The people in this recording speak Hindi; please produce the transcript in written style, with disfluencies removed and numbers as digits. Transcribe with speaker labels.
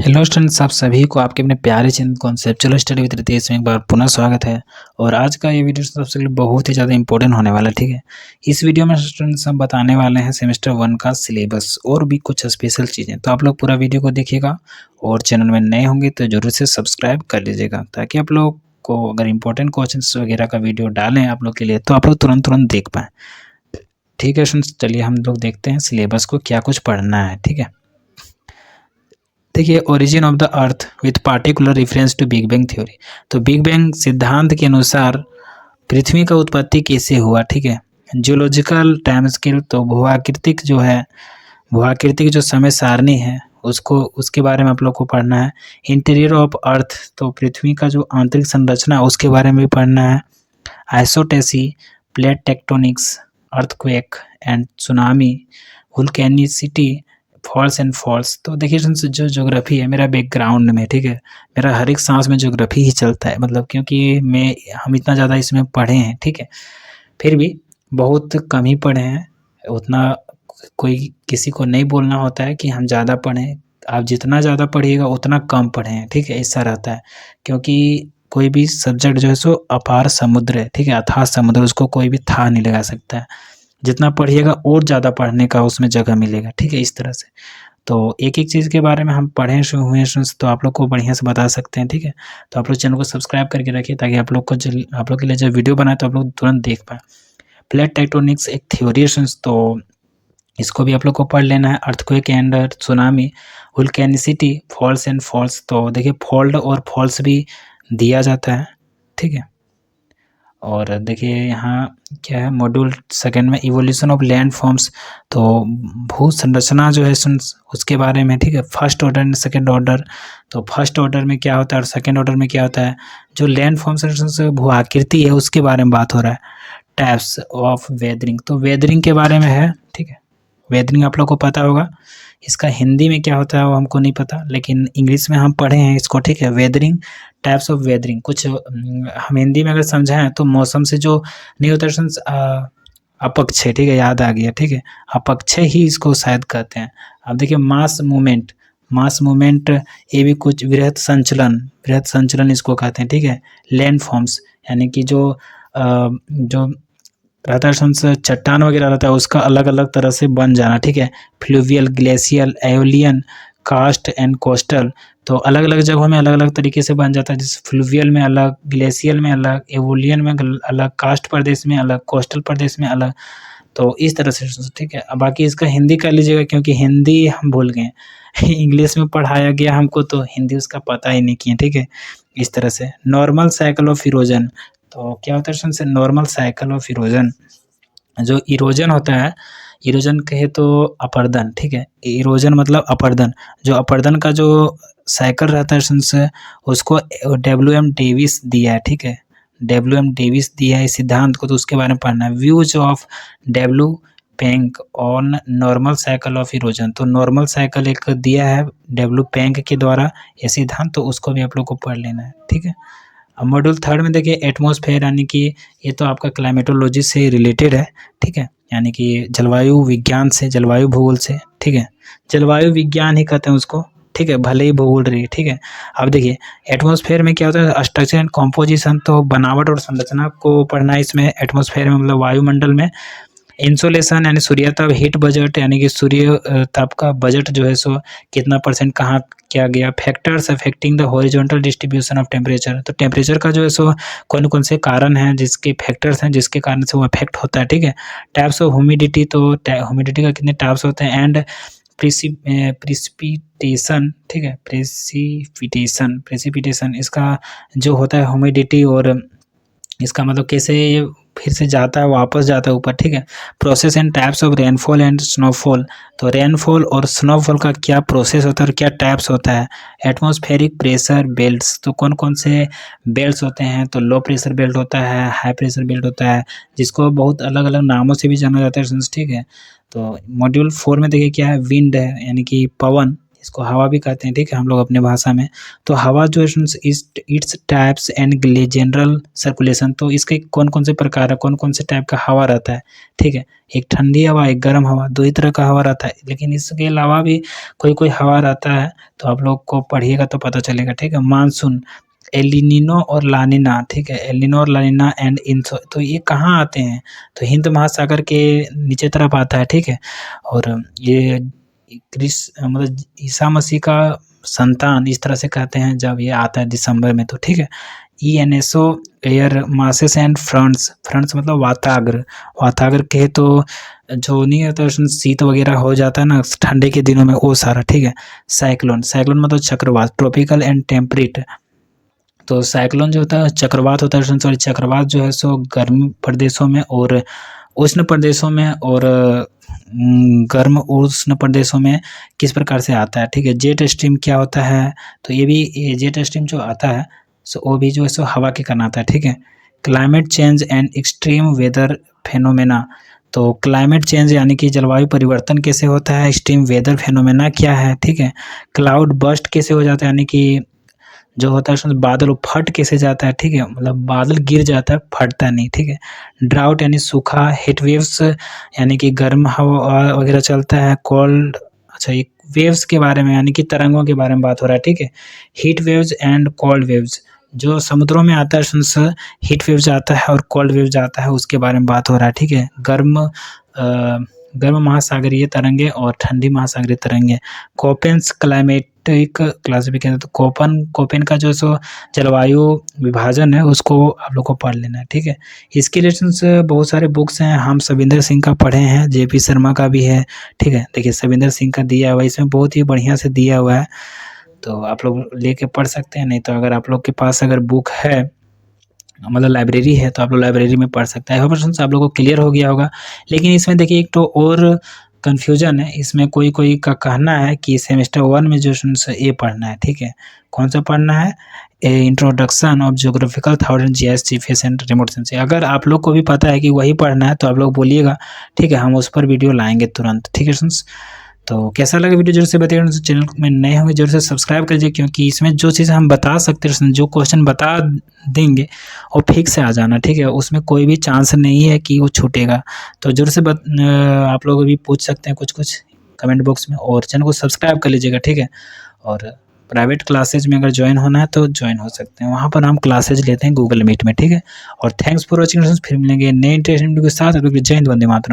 Speaker 1: हेलो स्टूडेंट्स, आप सभी को आपके अपने प्यारे channel conceptual study with Ritesh में एक बार पुनः स्वागत है। और आज का ये वीडियो सबसे लिए बहुत ही ज़्यादा इंपॉर्टेंट होने वाला है। ठीक है, इस वीडियो में स्टूडेंट्स हम बताने वाले हैं सेमेस्टर 1 का सिलेबस और भी कुछ स्पेशल चीज़ें। तो आप लोग पूरा वीडियो को देखिएगा और चैनल में नए होंगे तो जरूर से सब्सक्राइब कर लीजिएगा, ताकि आप लोग को अगर इंपॉर्टेंट क्वेश्चन वगैरह का वीडियो डालें आप लोग के लिए तो आप लोग तुरंत देख पाएँ। ठीक है स्टूडेंट्स, चलिए हम लोग देखते हैं सिलेबस को क्या कुछ पढ़ना है। ठीक है, देखिए, origin of the earth with particular reference to big bang theory. तो बिग बैंग सिद्धांत के अनुसार पृथ्वी का उत्पत्ति कैसे हुआ। ठीक है, जियोलॉजिकल टाइम स्केल, तो भूआकृतिक जो समय सारणी है उसको उसके बारे में आप लोग को पढ़ना है। इंटीरियर ऑफ अर्थ, तो पृथ्वी का जो आंतरिक संरचना उसके बारे में भी पढ़ना है। Isostasy, plate tectonics, earthquake and tsunami, volcanicity, folds and faults. तो देखिए जो ज्योग्राफी है मेरा बैकग्राउंड में, ठीक है, मेरा हर एक सांस में ज्योग्राफी ही चलता है, मतलब क्योंकि हम इतना ज़्यादा इसमें पढ़े हैं। ठीक है, फिर भी बहुत कम ही पढ़े हैं, उतना कोई किसी को नहीं बोलना होता है कि हम ज़्यादा पढ़ें। आप जितना ज़्यादा पढ़िएगा उतना कम पढ़ें। ठीक है, ऐसा रहता है, क्योंकि कोई भी सब्जेक्ट जो है सो अपार समुद्र है। ठीक है, अथाह समुद्र, उसको कोई भी था नहीं लगा सकता है। जितना पढ़िएगा और ज़्यादा पढ़ने का उसमें जगह मिलेगा। ठीक है, इस तरह से तो एक-एक चीज़ के बारे में हम पढ़े हुए हैं तो आप लोग को बढ़िया से बता सकते हैं। ठीक है, तो आप लोग चैनल को सब्सक्राइब करके रखिए, ताकि आप लोग के लिए जब वीडियो बनाए तो आप लोग तुरंत देख पाएँ। प्लेट टेक्टोनिक्स एक थ्योरी है, तो इसको भी आप लोग को पढ़ लेना है। Earthquake and tsunami, volcanicity, folds and faults, तो देखिए फोल्ड और फॉल्स भी दिया जाता है। ठीक है, और देखिए यहाँ क्या है, मॉड्यूल सेकंड में इवोल्यूशन ऑफ लैंड फॉर्म्स, तो भू संरचना जो है उसके बारे में। ठीक है, first order and second order, तो फर्स्ट ऑर्डर में क्या होता है और सेकंड ऑर्डर में क्या होता है। जो लैंड फॉर्म्स भू आकृति है उसके बारे में बात हो रहा है। टाइप्स ऑफ वेदरिंग, तो वेदरिंग के बारे में है। ठीक है, वेदरिंग आप लोग को पता होगा, इसका हिंदी में क्या होता है वो हमको नहीं पता, लेकिन इंग्लिश में हम पढ़े हैं इसको। ठीक है, वेदरिंग, टाइप्स ऑफ वेदरिंग, कुछ हम हिंदी में अगर समझाएं तो मौसम से जो नहीं होता अपक्षय। ठीक है, याद आ गया। ठीक है, अपक्षय ही इसको शायद कहते हैं। अब देखिए मास मूवमेंट, ये भी कुछ वृहत संचलन इसको कहते हैं। ठीक है, लैंड फॉर्म्स, यानी कि जो रहता है चट्टान वगैरह रहता है उसका अलग अलग तरह से बन जाना। ठीक है, fluvial, glacial, aeolian, karst and coastal, तो अलग अलग जगहों में अलग अलग तरीके से बन जाता है। जैसे फ्लूवियल में अलग, ग्लेशियल में अलग, एओलियन में अलग, कास्ट प्रदेश में अलग, कोस्टल प्रदेश में अलग, तो इस तरह से। ठीक है, अब बाकी इसका हिंदी कर लीजिएगा, क्योंकि हिंदी हम भूल गए इंग्लिश में पढ़ाया गया हमको, तो हिंदी उसका पता ही नहीं किया। ठीक है, इस तरह से। नॉर्मल साइकिल ऑफ इरोजन, तो क्या होता है नॉर्मल साइकिल ऑफ इरोजन, जो इरोजन होता है, इरोजन कहे तो अपर्दन। ठीक है, इरोजन मतलब अपर्दन, जो अपर्दन का जो साइकिल रहता है उसको WM डेविस दिया है। ठीक है, WM डेविस दिया है इस सिद्धांत को, तो उसके बारे में पढ़ना है। Views of W Penck on normal cycle of erosion, तो नॉर्मल साइकिल एक दिया है W पेंक के द्वारा ये सिद्धांत, तो उसको भी आप लोग को पढ़ लेना है। ठीक है, अब मॉड्यूल थर्ड में देखिए एटमॉस्फेयर, यानी कि ये तो आपका क्लाइमेटोलॉजी से रिलेटेड है। ठीक है, यानी कि जलवायु विज्ञान से, जलवायु भूगोल से। ठीक है, जलवायु विज्ञान ही कहते हैं उसको। ठीक है, भले ही भूगोल रही है। ठीक है, अब देखिए एटमॉस्फेयर में क्या होता है, स्ट्रक्चर एंड कॉम्पोजिशन, तो बनावट और संरचना को पढ़ना है इसमें। एटमॉस्फेयर में मतलब वायुमंडल में। इंसोलेशन यानी सूर्यताप, हीट बजट यानी कि सूर्य ताप का बजट जो है सो कितना % कहाँ क्या गया। Factors affecting the horizontal distribution of temperature, तो टेम्परेचर का जो है सो कौन कौन से कारण हैं, जिसके फैक्टर्स हैं जिसके कारण से वो अफेक्ट होता है। ठीक है, टाइप्स ऑफ ह्यूमिडिटी, तो ह्यूमिडिटी का कितने टाइप्स होते हैं। एंड प्रिसिपिटेशन, ठीक है, प्रेसिपिटेशन इसका जो होता है ह्यूमिडिटी, और इसका मतलब कैसे ये फिर से जाता है, वापस जाता है ऊपर। ठीक है, process and types of rainfall and snowfall, तो रेनफॉल और स्नोफॉल का क्या प्रोसेस होता है और क्या टाइप्स होता है। एटमॉस्फेरिक प्रेशर बेल्ट्स, तो कौन कौन से बेल्ट्स होते हैं, तो लो प्रेशर बेल्ट होता है, हाई प्रेशर बेल्ट होता है, जिसको बहुत अलग अलग नामों से भी जाना जाता है। ठीक है, तो मॉड्यूल 4 में देखिए क्या है, विंड है, यानी कि पवन, इसको हवा भी कहते हैं, ठीक है, हम लोग अपने भाषा में। तो हवा जो है its types and general circulation, तो इसके कौन कौन से प्रकार है, कौन कौन से टाइप का हवा रहता है, ठीक है। एक ठंडी हवा, एक गर्म हवा, दो ही तरह का हवा रहता है, लेकिन इसके अलावा भी कोई कोई हवा रहता है, तो आप लोग को पढ़िएगा तो पता चलेगा, ठीक है। मानसून, एलिनिनो और लानिना, ठीक है, एलिनो और लानिना एंड इंसो, तो ये कहाँ आते हैं, तो हिंद महासागर के नीचे तरफ आता है, ठीक है। और ये मतलब ईसा मसीह का संतान इस तरह से कहते हैं जब ये आता है दिसंबर में, तो ठीक है। ENSO air masses and fronts मतलब वाताग्र के तो जो नहीं होता है शीत वगैरह हो जाता है ना ठंडे के दिनों में, वो सारा, ठीक है। साइक्लोन मतलब चक्रवात, ट्रॉपिकल एंड टेम्परेट, तो साइक्लोन जो होता है चक्रवात होता है, सॉरी चक्रवात जो है सो गर्म प्रदेशों में और उष्ण प्रदेशों में और गर्म उष्ण प्रदेशों में किस प्रकार से आता है, ठीक है। जेट स्ट्रीम क्या होता है, तो ये भी जेट स्ट्रीम जो आता है सो वो भी जो है सो हवा के कारण आता है, ठीक है। Climate change and extreme weather phenomena, तो क्लाइमेट चेंज यानी कि जलवायु परिवर्तन कैसे होता है, एक्सट्रीम वेदर फेनोमेना क्या है, ठीक है। क्लाउड बस्ट कैसे हो जाता है, यानी कि जो होता है उसमें बादल फट कैसे जाता है, ठीक है, मतलब बादल गिर जाता है, फटता नहीं, ठीक है। ड्राउट यानी सूखा, हीट वेव्स यानी कि गर्म हवा वगैरह चलता है, कोल्ड, अच्छा ये वेव्स के बारे में यानी कि तरंगों के बारे में बात हो रहा है, ठीक है। Heat waves and cold waves, जो समुद्रों में आता है हीट वेव्स आता है और कोल्ड वेव्स आता है, उसके बारे में बात हो रहा है, ठीक है। गर्म महासागरीय तरंगे और ठंडी महासागरीय तरंगे। कोपेन्स क्लाइमेटिक क्लासिफिकेशन, तो कोपेन का जो सो जलवायु विभाजन है उसको आप लोग को पढ़ लेना है, ठीक है। इसके रिलेटेड बहुत सारे बुक्स हैं, हम सविंदर सिंह का पढ़े हैं, JP शर्मा का भी है, ठीक है। देखिए सविंदर सिंह का दिया हुआ है, इसमें बहुत ही बढ़िया से दिया हुआ है, तो आप लोग लेके पढ़ सकते हैं। नहीं तो अगर आप लोग के पास अगर बुक है मतलब लाइब्रेरी है तो आप लोग लाइब्रेरी में पढ़ सकते हैं। आई होप आप लोगों को क्लियर हो गया होगा। लेकिन इसमें देखिए एक तो और कन्फ्यूजन है, इसमें कोई का कहना है कि सेमेस्टर 1 में जो ये पढ़ना है, ठीक है। कौन सा पढ़ना है, introduction of geographical thought and GIS GPS and remote sensing. अगर आप लोग को भी पता है कि वही पढ़ना है तो आप लोग बोलिएगा, ठीक है, हम उस पर वीडियो लाएंगे तुरंत, ठीक है फ्रेंड्स। तो कैसा लगा वीडियो जरूर से बताइएगा, चैनल में नए होंगे जरूर से सब्सक्राइब करिए, क्योंकि इसमें जो चीज़ हम बता सकते हैं, जो क्वेश्चन बता देंगे वो फिक्स से आ जाना, ठीक है, उसमें कोई भी चांस नहीं है कि वो छूटेगा। तो जरूर से आप लोग भी पूछ सकते हैं कुछ कमेंट बॉक्स में, और चैनल को सब्सक्राइब कर लीजिएगा, ठीक है। और प्राइवेट क्लासेज में अगर ज्वाइन होना है तो ज्वाइन हो सकते हैं, वहाँ पर हम क्लासेज लेते हैं गूगल मीट में, ठीक है। और थैंक्स फॉर वॉचिंग, फिर मिलेंगे नए इंटरेस्टिंग वीडियो के साथ। जय हिंद, वंदे मातरम।